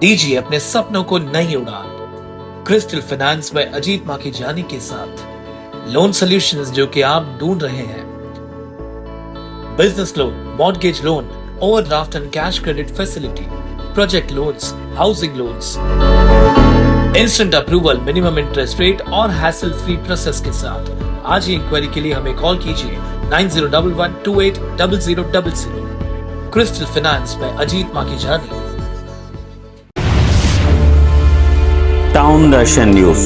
दीजिए अपने सपनों को नई उड़ान। क्रिस्टल फाइनेंस में अजीत माँ की जानी के साथ लोन सॉल्यूशंस जो कि आप ढूंढ रहे हैं। Business loan, mortgage loan, overdraft and cash credit facility, project loans, housing loans, instant approval, minimum interest rate और हैसल फ्री प्रोसेस के साथ आज ही इंक्वायरी के लिए हमें कॉल कीजिए 9011280000। क्रिस्टल फाइनेंस में अजीत माँ की जानी। टाउन दर्शन न्यूज,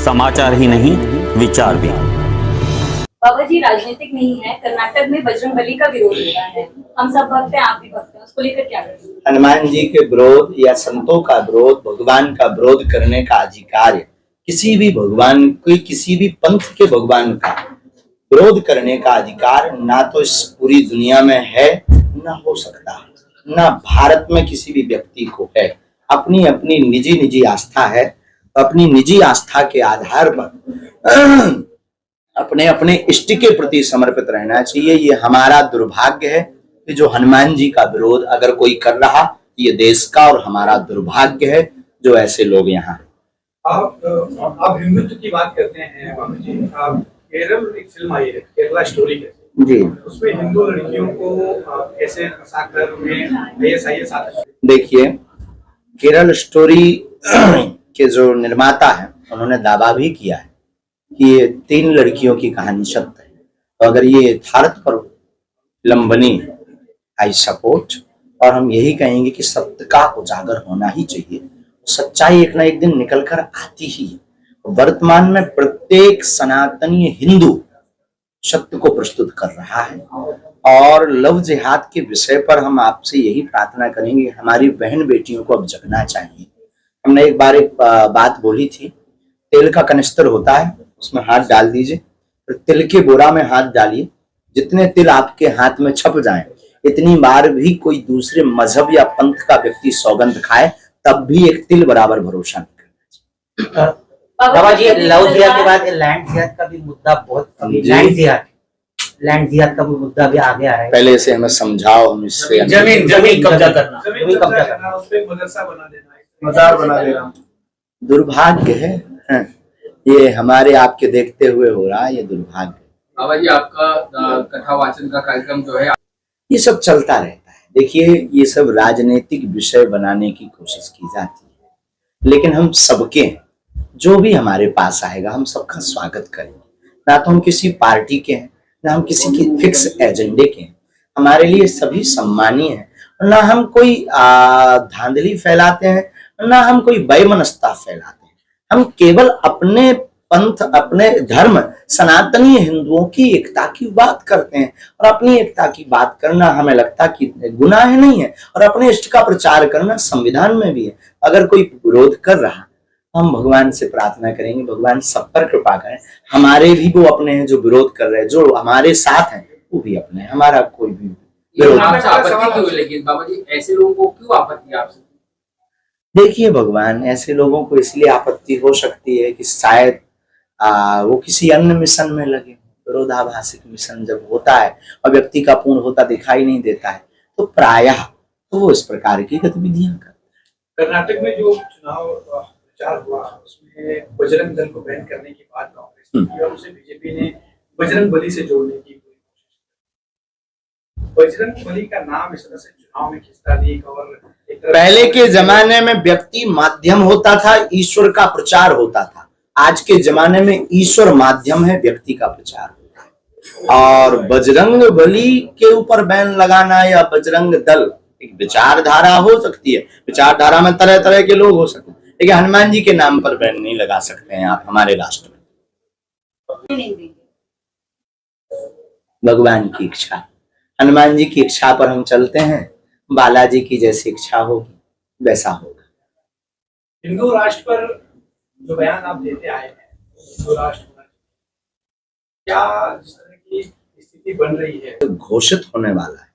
समाचार ही नहीं विचार भी। बाबा जी राजनीतिक नहीं है, कर्नाटक में बजरंगबली का विरोध हो रहा है, हम सब भक्त हैं, आप भी भक्त हैं, उसको लेकर क्या करें? हनुमान जी के विरोध या संतों का विरोध, भगवान का विरोध करने का अधिकार है। किसी भी भगवान कोई किसी भी पंथ के भगवान का विरोध करने का अधिकार ना तो इस पूरी दुनिया में है, ना हो सकता, ना भारत में किसी भी व्यक्ति को है। अपनी अपनी निजी आस्था है, अपनी निजी आस्था के आधार पर अपने अपने इष्ट के प्रति समर्पित रहना चाहिए। ये हमारा दुर्भाग्य है कि जो हनुमान जी का विरोध अगर कोई कर रहा, ये देश का और हमारा दुर्भाग्य है जो ऐसे लोग यहाँ हैं। आप हिंदुत्व की बात करते हैं बाबू जी, केरल एक फिल्म आई है केरला स्टोरी के जी, उसमें हिंदू लड़कियों को कैसे फंसाकर उन्हें IAS आते। देखिए, केरल स्टोरी के जो निर्माता है उन्होंने दावा भी किया है कि ये 3 लड़कियों की कहानी सत्य है। तो अगर ये यथार्थ पर फिल्म बनी, आई सपोर्ट, और हम यही कहेंगे कि सत्य का उजागर होना ही चाहिए। सच्चाई एक ना एक दिन निकल कर आती ही है। वर्तमान में प्रत्येक सनातनी हिंदू सत्य को प्रस्तुत कर रहा है और लव जिहाद के विषय पर हम आपसे यही प्रार्थना करेंगे, हमारी बहन बेटियों को अब जगना चाहिए। हमने एक बार एक बात बोली थी, तेल का कनिस्तर होता है, उसमें हाथ डाल दीजिए, फिर तिल के बोरा में हाथ डालिए, जितने तिल आपके हाथ में छप जाएं, इतनी बार भी कोई दूसरे मजहब या पंथ का व्यक्ति सौगंध खाए तब भी एक तिल बराबर भरोसा नहीं करना चाहिए। बाबा जी, लव जिहाद के बाद लैंड जिहाद का भी मुद्दा बहुत, लैंड जिहाद का भी मुद्दा भी आगे आ रहा है। पहले से हमें समझाओ, हम इससे जमीन कब्जा करना, उस पे मदरसा बना देना, मजार बना देना दुर्भाग्य है। ये हमारे आपके देखते हुए हो रहा है, ये दुर्भाग्य। बाबा जी, आपका कथा वाचन का कार्यक्रम जो है, ये सब चलता रहता है। देखिए, ये सब राजनीतिक विषय बनाने की कोशिश की जाती है, लेकिन हम सबके, जो भी हमारे पास आएगा, हम सबका स्वागत करेंगे। ना तो हम किसी पार्टी के हैं, ना हम किसी की फिक्स एजेंडे के हैं। हमारे लिए सभी सम्मानीय हैं, ना हम कोई धांधली फैलाते हैं, ना हम कोई वैमनस्यता फैलाते हैं। हम केवल अपने पंथ, अपने धर्म, सनातनी हिंदुओं की एकता की बात करते हैं, और अपनी एकता की बात करना हमें लगता कि गुनाह नहीं है, और अपने इष्ट का प्रचार करना संविधान में भी है। अगर कोई विरोध कर रहा, हम भगवान से प्रार्थना करेंगे, भगवान सब पर कृपा करें। हमारे भी वो अपने हैं जो विरोध कर रहे हैं, जो हमारे साथ हैं वो भी अपने हैं, हमारा कोई भी विरोध। आपसे आपत्ति क्यों? लेकिन बाबा जी, ऐसे लोगों को क्यों आपत्ति आपसे? देखिए भगवान, ऐसे लोगों को इसलिए आपत्ति हो सकती है कि शायद वो किसी अन्य मिशन में लगे। विरोधाभासिक मिशन जब होता है और व्यक्ति का पूर्ण होता दिखाई नहीं देता है, तो प्रायः तो वो इस प्रकार की गतिविधियां करते हैं। कर्नाटक में जो चुनाव प्रचार हुआ, उसमें बजरंग दल को बैन करने की बात कांग्रेस ने की और उसे बीजेपी ने बजरंग बली से जोड़ने की पूरी कोशिश की। बजरंग बली का नाम इस तरह से चुनाव में खिंचता नहीं। और पहले के जमाने में व्यक्ति माध्यम होता था, ईश्वर का प्रचार होता था। आज के जमाने में ईश्वर माध्यम है, व्यक्ति का प्रचार होता है। और बजरंग बली के ऊपर बैन लगाना या बजरंग दल एक विचारधारा हो सकती है, विचारधारा में तरह तरह के लोग हो सकते हैं, लेकिन हनुमान जी के नाम पर बैन नहीं लगा सकते हैं आप हमारे राष्ट्र में। भगवान की इच्छा, हनुमान जी की इच्छा पर हम चलते हैं, बालाजी की जैसी इच्छा होगी वैसा होगा। हिंदू राष्ट्र पर जो बयान आप देते आए हैं, हिंदू राष्ट्र क्या जिस तरह की स्थिति बन रही है, घोषित होने वाला है।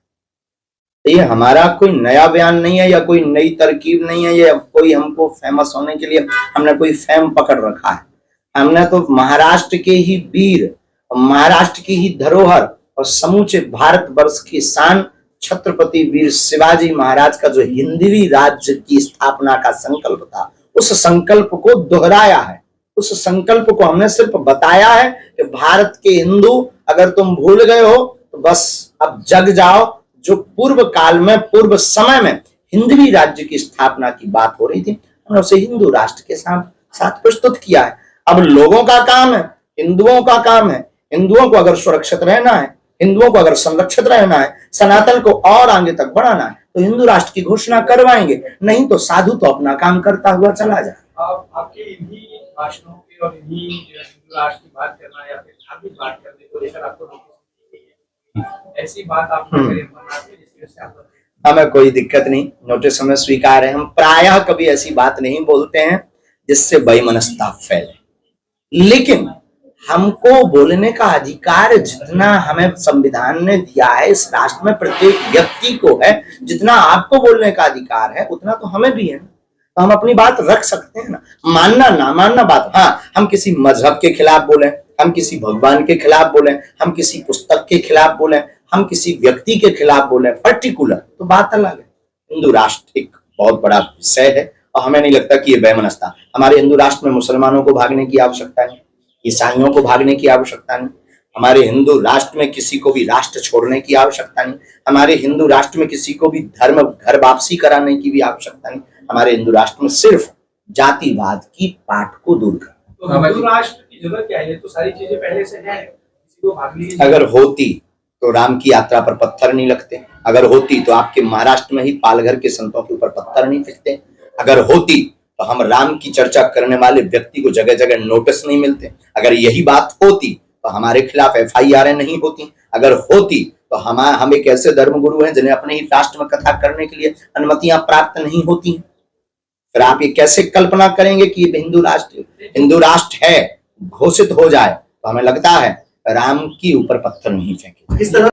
ये हमारा कोई नया बयान नहीं है या कोई नई तरकीब नहीं है, या कोई हमको फेमस होने के लिए हमने कोई फेम पकड़ रखा है। हमने तो महाराष्ट्र के ही वीर, महाराष्ट्र की ही धरोहर और समूचे भारतवर्ष की शान छत्रपति वीर शिवाजी महाराज का जो हिंदवी राज्य की स्थापना का संकल्प था, उस संकल्प को दोहराया है। उस संकल्प को हमने सिर्फ बताया है कि भारत के हिंदू अगर तुम भूल गए हो तो बस अब जग जाओ। जो पूर्व काल में, पूर्व समय में हिंदवी राज्य की स्थापना की बात हो रही थी, हमने उसे हिंदू राष्ट्र के साथ प्रस्तुत किया है। अब लोगों का काम है, हिंदुओं का काम है, हिंदुओं को अगर सुरक्षित रहना है, हिंदुओं को अगर संरक्षित रहना है, सनातन को और आगे तक बढ़ाना है, तो हिंदू राष्ट्र की घोषणा करवाएंगे, नहीं तो साधु तो अपना काम करता हुआ चला जाए। आपके इन्हीं भाषणों की और इन्हीं हिंदू राष्ट्र की बात करना या फिर धार्मिक बात करने को लेकर आपको नोटिस दी गई है, ऐसी बात आप न करें अमरनाथ में, जिसकी वजह से आप हमें कोई दिक्कत नहीं, नोटिस हमें स्वीकार है। हम प्रायः कभी ऐसी बात नहीं बोलते हैं जिससे वैमनस्यता फैले, लेकिन हमको बोलने का अधिकार जितना हमें संविधान ने दिया है, इस राष्ट्र में प्रत्येक व्यक्ति को है, जितना आपको बोलने का अधिकार है उतना तो हमें भी है ना। तो हम अपनी बात रख सकते हैं ना, मानना ना मानना बात। हाँ, हम किसी मजहब के खिलाफ बोले, हम किसी भगवान के खिलाफ बोले, हम किसी पुस्तक के खिलाफ बोले, हम किसी व्यक्ति के खिलाफ बोले पर्टिकुलर, तो बात अलग है। हिंदू राष्ट्र एक बहुत बड़ा विषय है और हमें नहीं लगता कि ये वैमनस्यता। हमारे हिंदू राष्ट्र में मुसलमानों को भागने की आवश्यकता नहीं, ईसाइयों को भागने की आवश्यकता नहीं, हमारे हिंदू राष्ट्र में किसी को भी राष्ट्र छोड़ने की आवश्यकता नहीं, हमारे हिंदू राष्ट्र में किसी को भी धर्म घर वापसी कराने की भी आवश्यकता नहीं। हमारे हिंदू राष्ट्र में सिर्फ जातिवाद की पाठ को दूर करना। तो हिंदू राष्ट्र की जरूरत क्या है? तो सारी चीजें पहले से हैं, किसी को भागने की अगर होती तो राम की यात्रा पर पत्थर नहीं लगते, अगर होती तो आपके महाराष्ट्र में ही पालघर के संतों के ऊपर पत्थर नहीं फेंकते, अगर होती तो हम राम की चर्चा करने वाले व्यक्ति को जगह जगह नोटिस नहीं मिलते, अगर यही बात होती तो हमारे खिलाफ FIR नहीं होती, अगर होती तो हम एक ऐसे धर्मगुरु हैं जिन्हें अपने ही राष्ट्र में कथा करने के लिए अनुमतियां प्राप्त नहीं होती। फिर आप ये कैसे कल्पना करेंगे कि ये हिंदू राष्ट्र है घोषित हो जाए तो हमें लगता है राम की ऊपर पत्थर नहीं फेंके। इस तरह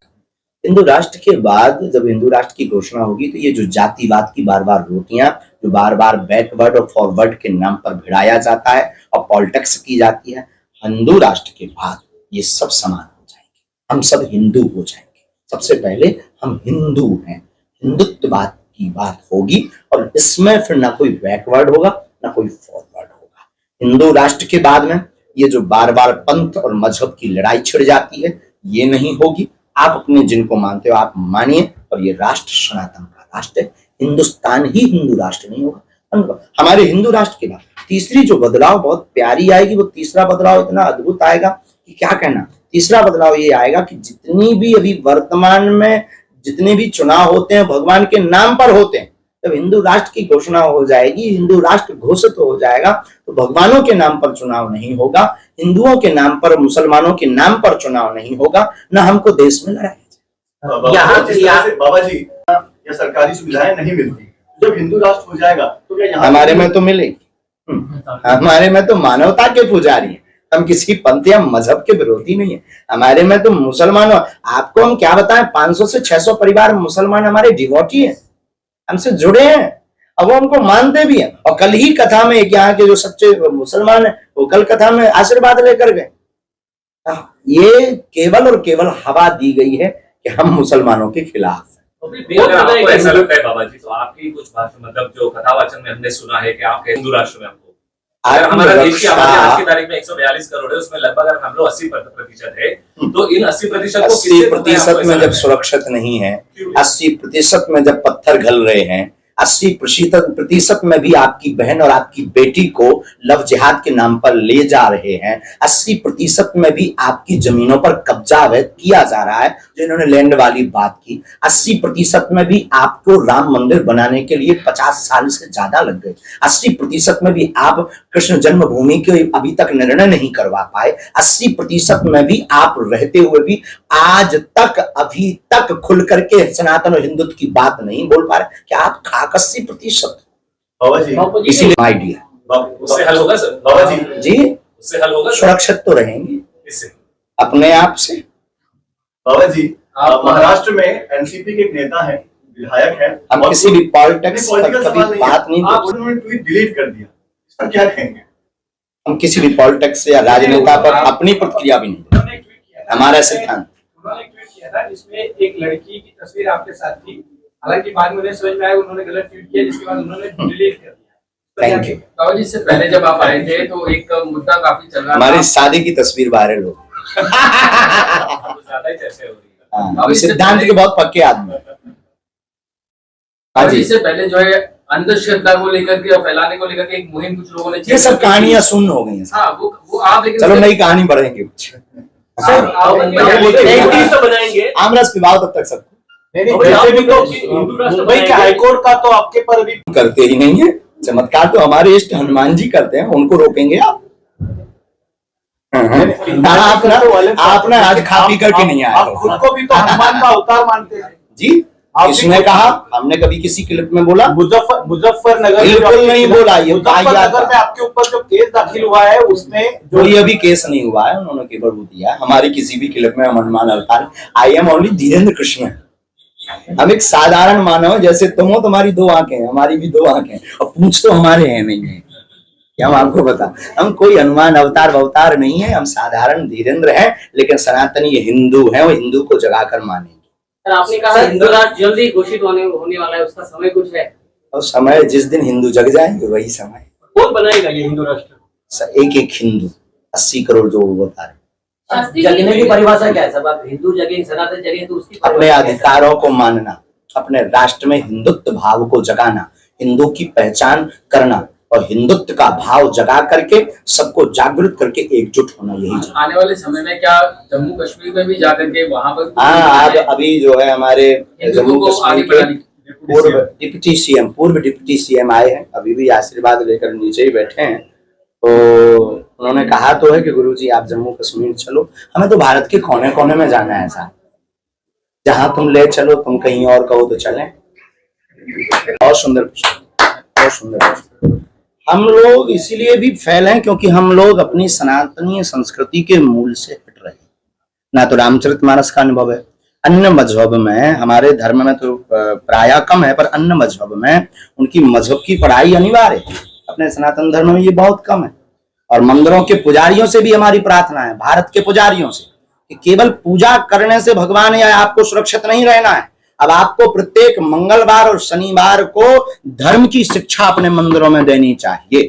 हिंदू राष्ट्र के बाद जब हिंदू राष्ट्र की घोषणा होगी तो ये जो जातिवाद की बार बार रोटियां, जो बार बार बैकवर्ड और फॉरवर्ड के नाम पर भिड़ाया जाता है और पॉलिटिक्स की जाती है, हिंदू राष्ट्र के बाद ये सब समान हो जाएंगे, हम सब हिंदू हो जाएंगे। सबसे पहले हम हिंदू हैं, हिंदुत्ववाद की बात होगी और इसमें फिर ना कोई बैकवर्ड होगा ना कोई फॉरवर्ड होगा। हिंदू राष्ट्र के बाद में ये जो बार बार पंथ और मजहब की लड़ाई छिड़ जाती है ये नहीं होगी। आप अपने जिनको मानते हो आप मानिए, और ये राष्ट्र सनातन का राष्ट्र है। हिंदुस्तान ही हिंदू राष्ट्र नहीं होगा। हमारे हिंदू राष्ट्र के बाद तीसरी जो बदलाव बहुत प्यारी आएगी, वो तीसरा बदलाव इतना अद्भुत आएगा कि क्या कहना। तीसरा बदलाव ये आएगा कि जितनी भी अभी वर्तमान में जितने भी चुनाव होते हैं भगवान के नाम पर होते हैं, जब हिंदू राष्ट्र की घोषणा हो जाएगी, हिंदू राष्ट्र घोषित हो जाएगा, तो भगवानों के नाम पर चुनाव नहीं होगा, हिंदुओं के नाम पर, मुसलमानों के नाम पर चुनाव नहीं होगा, न हमको देश में लड़ाया। बाबा जी, ये सरकारी सुविधाएं नहीं मिलती, जब हिंदू राष्ट्र हो जाएगा तो क्या यहाँ हमारे में तो मिलेगी। हमारे में तो मानवता के पुजारी हैं, हम किसी पंथ या मजहब के विरोधी नहीं है। हमारे में तो मुसलमानों, आपको हम क्या बताएं, 500 से 600 परिवार मुसलमान हमारे डिवोटी हैं, हमसे जुड़े हैं, अब वो हमको मानते भी हैं। और कल ही कथा में एक यहाँ के जो सच्चे मुसलमान है वो कल कथा में आशीर्वाद लेकर गए। ये केवल और केवल हवा दी गई है कि हम मुसलमानों के खिलाफ हैं। अगर आपको ऐसा लगता है बाबा जी, तो आपकी कुछ भाषण मतलब जो कथावाचन में हमने सुना है कि आपके हिंदू राष्ट्र में हमको अगर हमारा देश की आबादी आज की तारीख में 142 करोड़ है, उसमें लगभग अगर हम लोग 80% है, तो इन 80% को 80% में जब सुरक्षित नहीं है, 80% में जब पत्थर घल रहे हैं, 80% में भी आपकी बहन और आपकी बेटी को लव जिहाद के नाम पर ले जा रहे हैं, 80% में भी आपकी जमीनों पर कब्जा अवैध किया जा रहा है, जो इन्होंने लैंड वाली बात की, 80% में भी आपको राम मंदिर बनाने के लिए 50 साल से ज्यादा लग गए, 80% में भी आप कृष्ण जन्मभूमि के अभी तक निर्णय नहीं करवा पाए, 80% में भी आप रहते हुए भी आज तक अभी तक खुल करके सनातन और हिंदुत्व की बात नहीं बोल पा रहे। क्या आप 80%? बाबा जी, इसीलिए आइडिया उससे हल होगा सर? बाबा जी उससे हल होगा, सुरक्षित तो रहेंगे इससे अपने अपने आप से। बाबा जी, महाराष्ट्र में एनसीपी के एक नेता है, विधायक है, हम किसी भी पॉलिटिक्स पर कभी बात नहीं आप उन्होंने ट्वीट डिलीट कर दिया, इस पर क्या कहेंगे? हम किसी भी पॉलिटिक्स या राजनेता पर अपनी प्रतिक्रिया भी नहीं, हमारा सिद्धांत। उन्होंने ट्वीट किया किया था जिसमें एक लड़की की तस्वीर आपके साथ थी, हालांकि बाद में उन्हें समझ में आया उन्होंने गलत ट्वीट किया, जिसके बाद उन्होंने डिलीट कर दिया। Thank you. बाबा जी, इससे पहले जब आप आए थे तो एक मुद्दा काफी चल रहा था, हमारी शादी की तस्वीर वायरल हो ज्यादा ही चर्चा हो रही है। सिद्धांत के बहुत पक्के आदमी। हाँ और जी, इससे पहले जो है अंधश्रद्धा को लेकर के और फैलाने को लेकर के एक मुहिम कुछ लोगों ने ये सब कहानियां सुन हो गई हैं। हाँ वो आप, लेकिन चलो नई कहानी बढ़ेंगे कुछ। सर आप बनाएंगे आमरस पिलाओ तब तक सबको। वैसे भी तो मुंबई के हाईकोर्ट का तो आपके पर भी करते ही नहीं है चमत्कार, तो हमारे इष्ट हनुमान जी करते हैं, उनको रोकेंगे आप? आप ना आज खा पी करके नहीं आए आप खुद को भी तो हनुमान का अवतार मानते हैं जी। किसने कहा? हमने कभी किसी क्लिप में बोला? मुजफ्फरनगर बिल्कुल नहीं बोला। ये मुजफ्फरनगर में आपके ऊपर जो केस दाखिल हुआ है उसमें कोई अभी केस नहीं हुआ है, उन्होंने केवल वो दिया। हमारी किसी भी क्लिप में हम हनुमान अवतार, I am only Dhirendra Krishna. हम एक साधारण मानव, जैसे तुम हो, तुम्हारी दो आंखें हैं, हमारी भी दो आंखें हैं, और पूछ तो हमारे हैं नहीं है। क्या हम आपको बता, हम कोई हनुमान अवतार नहीं है, हम साधारण धीरेन्द्र हैं, लेकिन सनातनी हिंदू हैं, वो हिंदू को जगाकर मानेंगे। आपने कहा हिंदू राष्ट्र जल्दी घोषित होने वाला है, उसका समय कुछ है? और समय जिस दिन हिंदू जग जाएंगे वही समय। कौन बनाएगा ये हिंदू राष्ट्र? एक एक हिंदू, 80 करोड़ जो बता रहे। जगने की परिभाषा क्या है? सब आप हिंदू जगह, सनातन जगह, तो उसकी अपने अधिकारों को मानना, अपने राष्ट्र में हिंदुत्व भाव को जगाना, हिंदू की पहचान करना और हिंदुत्व का भाव जगा करके सबको जागृत करके एकजुट होना, यही आने वाले समय में क्या जम्मू कश्मीर में भी जाकर के वहां पर? हाँ, अभी जो है हमारे जम्मू कश्मीर के पूर्व डिप्टी सीएम आए हैं, अभी भी आशीर्वाद लेकर नीचे ही बैठे हैं। तो उन्होंने कहा तो है कि गुरुजी आप जम्मू कश्मीर चलो, हमें तो भारत के कोने कोने में जाना है साहब, जहां तुम ले चलो, तुम कहीं और कहो तो चलें। बहुत सुंदर, बहुत सुंदर। हम लोग इसीलिए भी फैले हैं क्योंकि हम लोग अपनी सनातनीय संस्कृति के मूल से हट रहे हैं। ना तो रामचरितमानस का अनुभव है, अन्य मजहब में, हमारे धर्म में तो प्राय कम है, पर अन्य मजहब में उनकी मजहब की पढ़ाई अनिवार्य है। अपने सनातन धर्म में ये बहुत कम है। और मंदिरों के पुजारियों से भी हमारी प्रार्थना है, भारत के पुजारियों से, कि केवल पूजा करने से भगवान या आपको सुरक्षित नहीं रहना है। अब आपको प्रत्येक मंगलवार और शनिवार को धर्म की शिक्षा अपने मंदिरों में देनी चाहिए।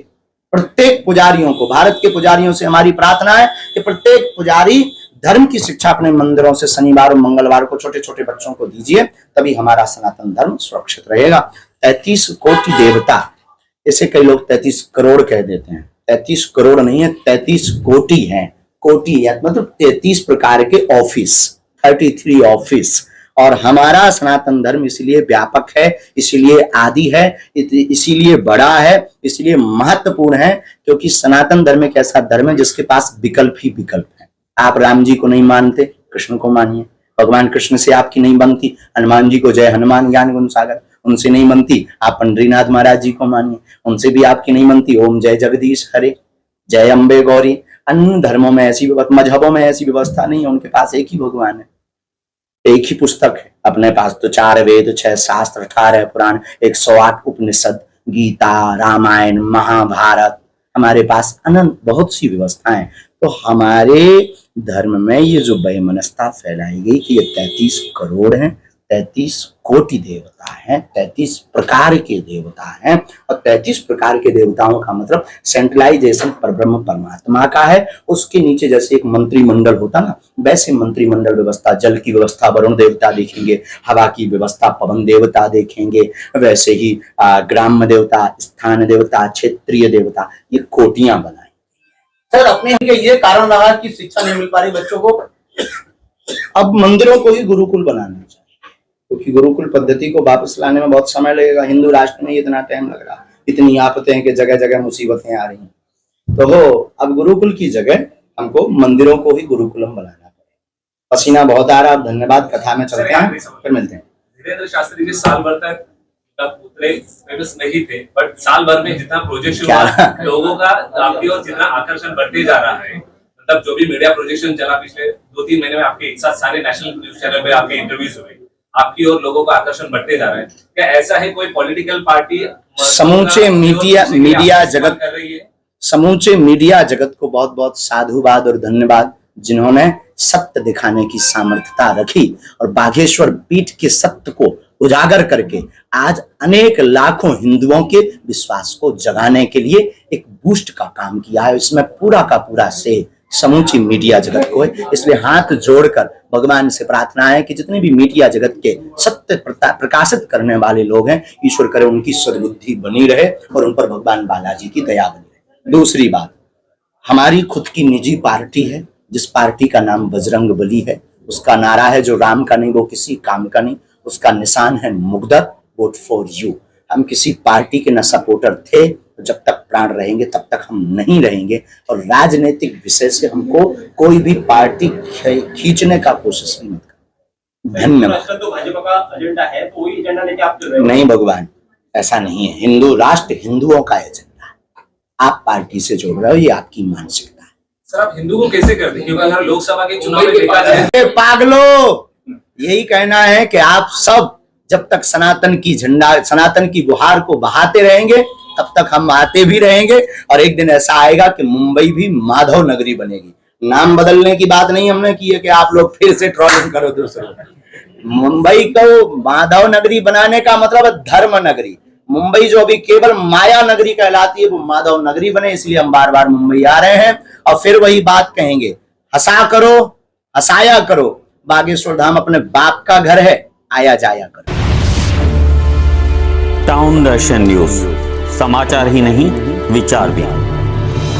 प्रत्येक पुजारियों को, भारत के पुजारियों से हमारी प्रार्थना है कि प्रत्येक पुजारी धर्म की शिक्षा अपने मंदिरों से शनिवार और मंगलवार को छोटे छोटे बच्चों को दीजिए, तभी हमारा सनातन धर्म सुरक्षित रहेगा। 33 कोटि देवता, इसे कई लोग 33 करोड़ कह देते हैं। 33 करोड़ नहीं है, 33 कोटि है। कोटि मतलब 33 प्रकार के ऑफिस, 33 ऑफिस। और हमारा सनातन धर्म इसलिए व्यापक है, इसीलिए आदि है, इसीलिए बड़ा है, इसलिए महत्वपूर्ण है, क्योंकि सनातन धर्म एक ऐसा धर्म है जिसके पास विकल्प ही विकल्प है। आप राम जी को नहीं मानते, कृष्ण को मानिए। भगवान कृष्ण से आपकी नहीं बनती, हनुमान जी को जय हनुमान ज्ञान गुण सागर, उनसे नहीं बनती, आप पंडरीनाथ महाराज जी को मानिए, उनसे भी आपकी नहीं बनती, ओम जय जगदीश हरे, जय अम्बे गौरी। अन्य धर्मों में ऐसी व्यवस्था, मजहबों में ऐसी व्यवस्था नहीं है, उनके पास एक ही भगवान है, एक ही पुस्तक है। अपने पास तो 4 वेद, 6 शास्त्र, 18 पुराण, 108 उपनिषद, गीता, रामायण, महाभारत, हमारे पास अनंत बहुत सी व्यवस्थाएं। तो हमारे धर्म में ये जो वैमनस्यता फैलाई गई कि ये 33 करोड़ हैं, 33 कोटि देवता हैं, 33 प्रकार के देवता हैं, और 33 प्रकार के देवताओं का मतलब सेंट्रलाइजेशन परब्रह्म परमात्मा का है। उसके नीचे जैसे एक मंत्रिमंडल होता ना, वैसे मंत्रिमंडल व्यवस्था, जल की व्यवस्था वरुण देवता देखेंगे, हवा की व्यवस्था पवन देवता देखेंगे, वैसे ही ग्राम्य देवता, स्थान देवता, क्षेत्रीय देवता, ये कोटियां बनाई। सर अपने ये कारण रहा कि शिक्षा नहीं मिल पा रही बच्चों को, अब मंदिरों को ही गुरुकुल बनाना चाहिए, क्योंकि गुरुकुल पद्धति को वापस लाने में बहुत समय लगेगा। हिंदू राष्ट्र में इतना टाइम लग रहा, इतनी आफतें हैं कि जगह जगह मुसीबतें आ रही हैं। तो अब गुरुकुल की जगह हमको मंदिरों को ही गुरुकुलम बनाना पड़ेगा। पसीना बहुत आ रहा, धन्यवाद। कथा में चलते हैं, फिर मिलते हैं। धीरेन्द्र शास्त्री जी साल भर तक उतरे फेमस नहीं थे, बट साल भर में जितना प्रोजेक्शन हुआ, लोगों का आपकी ओर जितना आकर्षण बढ़ते जा रहा है, मतलब जो भी मीडिया प्रोजेक्शन चला पिछले 2-3 महीने में, आपके एक साथ सारे नेशनल न्यूज चैनल पे आपके इंटरव्यूज हुए, आपकी ओर लोगों का आकर्षण बढ़ते जा रहा है। क्या ऐसा है कोई पॉलिटिकल पार्टी समूचे मीडिया जगत कर रही है? समूचे मीडिया जगत को बहुत बहुत साधुवाद और धन्यवाद। जिन्होंने सत्य दिखाने की सामर्थ्यता रखी और बागेश्वर पीठ के सत्य को उजागर करके आज अनेक लाखों हिंदुओं के विश्वास को जगाने के लिए एक बूस्ट का काम किया है। इसमें पूरा का पूरा श्रेय समूची मीडिया जगत को है। इसलिए हाथ जोड़कर भगवान से प्रार्थना है कि जितने भी मीडिया जगत के सत्य प्रकाशित करने वाले लोग हैं, ईश्वर करे उनकी सद्बुद्धि बनी रहे और उन पर भगवान बालाजी की दया बनी रहे। दूसरी बात, हमारी खुद की निजी पार्टी है, जिस पार्टी का नाम बजरंग बली है। उसका नारा है जो राम का नहीं वो किसी काम का नहीं, उसका निशान है मुग्दत, वोट फॉर यू। हम किसी पार्टी के न सपोर्टर थे, तो जब तक प्राण रहेंगे तब तक हम नहीं रहेंगे। और राजनीतिक विषय से हमको कोई भी पार्टी खींचने का कोशिश नहीं कर। धन्यवाद। तो भाजपा का एजेंडा है, तो वही एजेंडा लेके आप चल रहे हो? नहीं भगवान, ऐसा नहीं है। हिंदू राष्ट्र हिंदुओं का एजेंडा है। आप पार्टी से जोड़ रहे हो, ये आपकी मानसिकता है। सर आप हिंदू को कैसे करते हैं, क्योंकि अगर लोकसभा के चुनाव में देखा जाए, पागलों, यही कहना है कि आप सब जब तक सनातन की गुहार को बहाते रहेंगे तब तक हम आते भी रहेंगे। और एक दिन ऐसा आएगा कि मुंबई भी माधव नगरी बनेगी। नाम बदलने की बात नहीं हमने की है कि आप लोग फिर से ट्रोलिंग करो दूसरों। मुंबई को माधव नगरी बनाने का मतलब है धर्म नगरी। मुंबई जो अभी केवल माया नगरी कहलाती है, वो माधव नगरी बने। इसलिए हम बार बार मुंबई आ रहे हैं और फिर वही बात कहेंगे, हंसा करो, हंसाया करो। बागेश्वर धाम अपने बाप का घर है, आया जाया करो। टाउन दर्शन न्यूज, समाचार ही नहीं विचार भी।